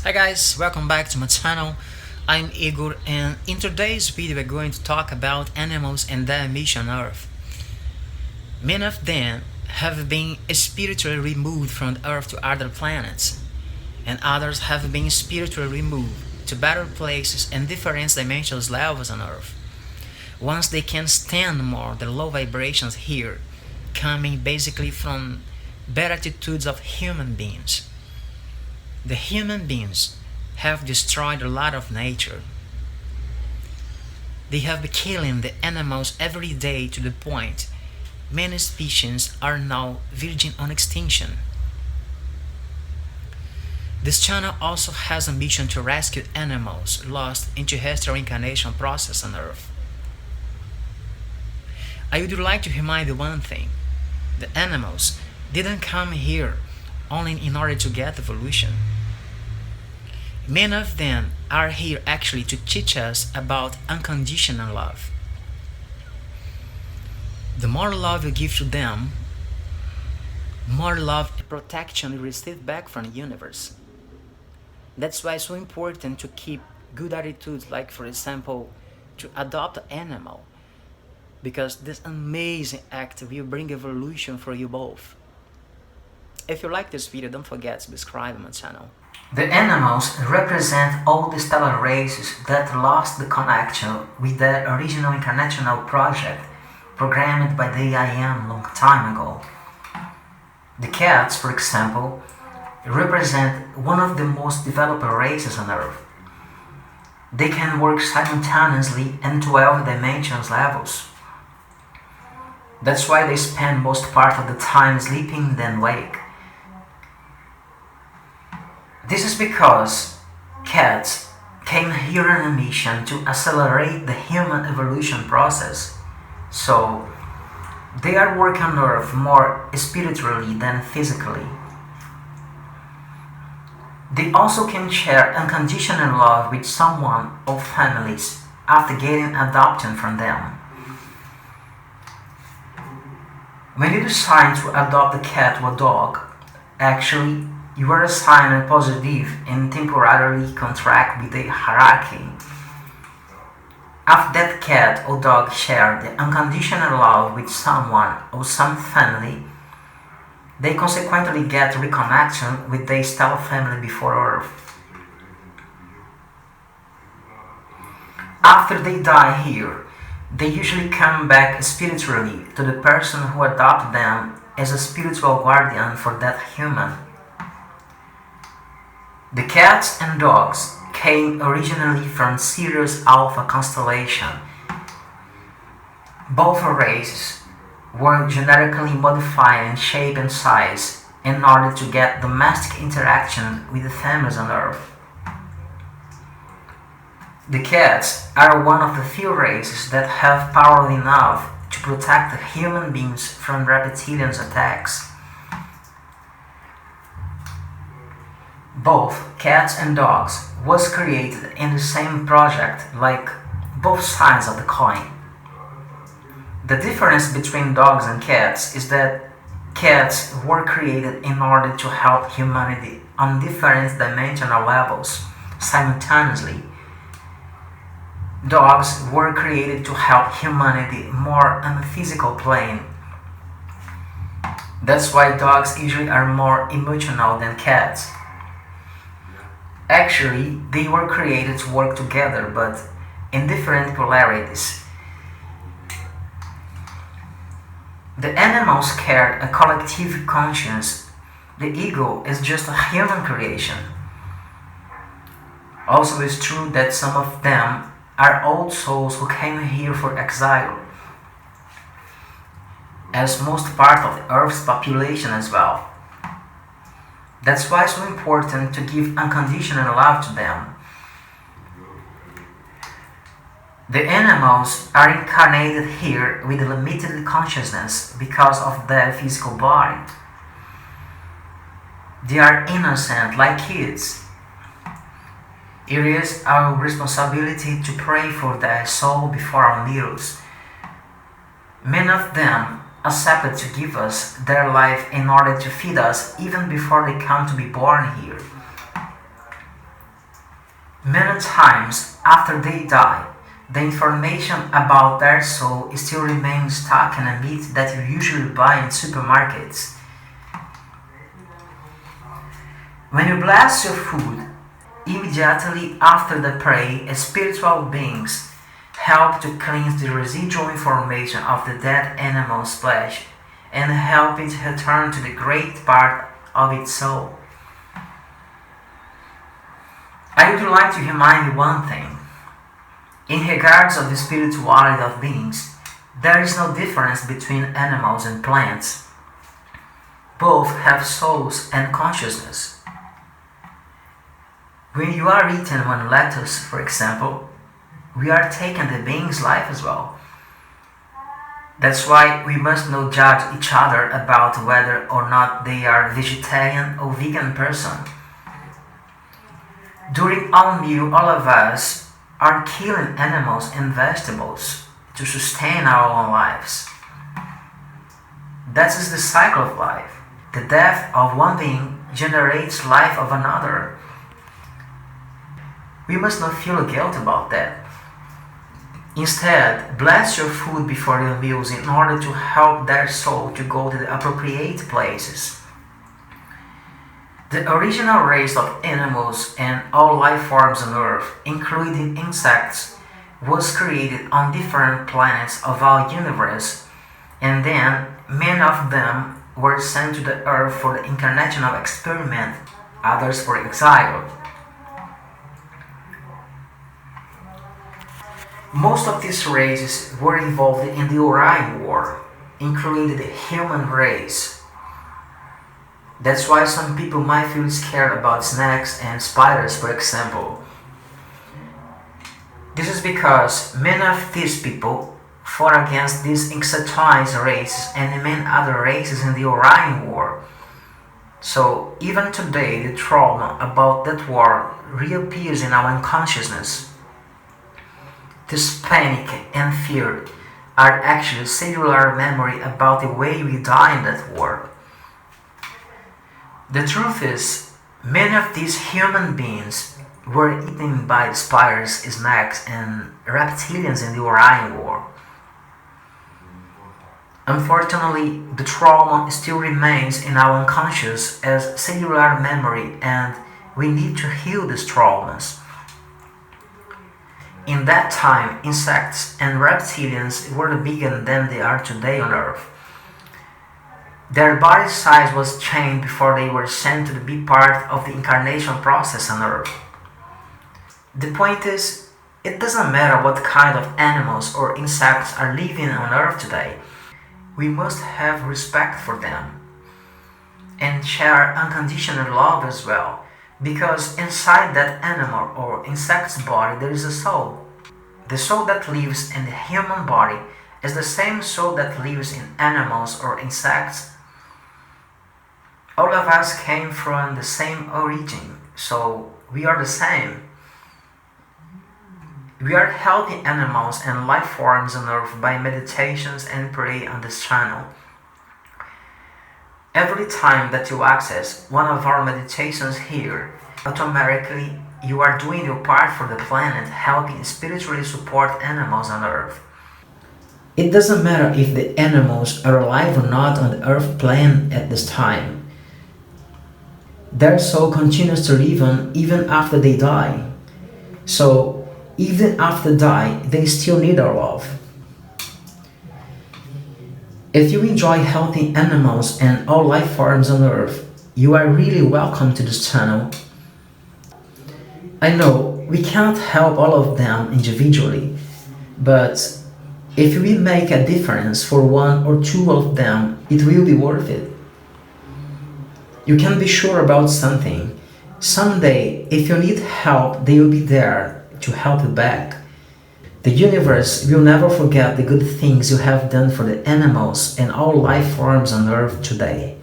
Hi guys, welcome back to my channel. I'm Igor and in today's video we're going to talk about animals and their mission on Earth. Many of them have been spiritually removed from Earth to other planets, and others have been spiritually removed to better places and different dimensional levels on Earth. Once they can stand more the low vibrations here, coming basically from bad attitudes of human beings. The human beings have destroyed a lot of nature. They have been killing the animals every day to the point many species are now verging on extinction. This channel also has a mission to rescue animals lost in terrestrial reincarnation process on Earth. I would like to remind you one thing. The animals didn't come here only in order to get evolution. Many of them are here actually to teach us about unconditional love. The more love you give to them, more love and protection you receive back from the universe. That's why it's so important to keep good attitudes, like for example, to adopt an animal, because this amazing act will bring evolution for you both. If you like this video, don't forget to subscribe to my channel. The animals represent all the stellar races that lost the connection with their original incarnational project programmed by the IM long time ago. The cats, for example, represent one of the most developed races on Earth. They can work simultaneously in 12 dimensions levels. That's why they spend most part of the time sleeping than wake. This is because cats came here on a mission to accelerate the human evolution process, so they are working on Earth more spiritually than physically. They also can share unconditional love with someone or families after getting adoption from them. When you decide to adopt a cat or dog, actually you are assigned a positive and temporarily contract with the hierarchy. After that cat or dog share the unconditional love with someone or some family, they consequently get reconnection with their stellar family before Earth. After they die here, they usually come back spiritually to the person who adopted them as a spiritual guardian for that human. The cats and dogs came originally from Sirius Alpha constellation. Both races were genetically modified in shape and size in order to get domestic interaction with the families on Earth. The cats are one of the few races that have power enough to protect the human beings from reptilians' attacks. Both cats and dogs was created in the same project, like both sides of the coin. The difference between dogs and cats is that cats were created in order to help humanity on different dimensional levels simultaneously. Dogs were created to help humanity more on the physical plane. That's why dogs usually are more emotional than cats. Actually, they were created to work together, but in different polarities. The animals carry a collective conscience. The ego is just a human creation. Also, it's true that some of them are old souls who came here for exile, as most part of the Earth's population as well. That's why it's so important to give unconditional love to them. The animals are incarnated here with limited consciousness because of their physical body. They are innocent like kids. It is our responsibility to pray for their soul before our meals. Many of them accepted to give us their life in order to feed us even before they come to be born here. Many times after they die, the information about their soul still remains stuck in a meat that you usually buy in supermarkets. When you bless your food, immediately after the prayer, spiritual beings help to cleanse the residual information of the dead animal's flesh and help it return to the great part of its soul. I would like to remind you one thing. In regards of the spirituality of beings, there is no difference between animals and plants. Both have souls and consciousness. When you are eating one lettuce, for example, we are taking the being's life as well. That's why we must not judge each other about whether or not they are vegetarian or vegan person. During our meal, all of us are killing animals and vegetables to sustain our own lives. That is the cycle of life. The death of one being generates life of another. We must not feel guilt about that. Instead, bless your food before your meals in order to help their soul to go to the appropriate places. The original race of animals and all life forms on Earth, including insects, was created on different planets of our universe, and then many of them were sent to the Earth for the incarnational experiment, others for exile. Most of these races were involved in the Orion War, including the human race. That's why some people might feel scared about snakes and spiders, for example. This is because many of these people fought against these insectoid races and many other races in the Orion War. So even today, the trauma about that war reappears in our unconsciousness. This panic and fear are actually cellular memory about the way we died in that war. The truth is, many of these human beings were eaten by the spiders, snakes, and reptilians in the Orion War. Unfortunately, the trauma still remains in our unconscious as cellular memory, and we need to heal these traumas. In that time, insects and reptilians were bigger than they are today on Earth. Their body size was changed before they were sent to be part of the incarnation process on Earth. The point is, it doesn't matter what kind of animals or insects are living on Earth today. We must have respect for them and share unconditional love as well. Because inside that animal or insect's body there is a soul. The soul that lives in the human body is the same soul that lives in animals or insects. All of us came from the same origin, so we are the same. We are healthy animals and life forms on Earth by meditations and prayer on this channel. Every time that you access one of our meditations here, automatically you are doing your part for the planet, helping spiritually support animals on Earth. It doesn't matter if the animals are alive or not on the Earth plane at this time. Their soul continues to live on even after they die. So, even after they die, they still need our love. If you enjoy healthy animals and all life forms on Earth, you are really welcome to this channel. I know we can't help all of them individually, but if we make a difference for one or two of them, it will be worth it. You can be sure about something. Someday, if you need help, they will be there to help you back. The universe will never forget the good things you have done for the animals and all life forms on Earth today.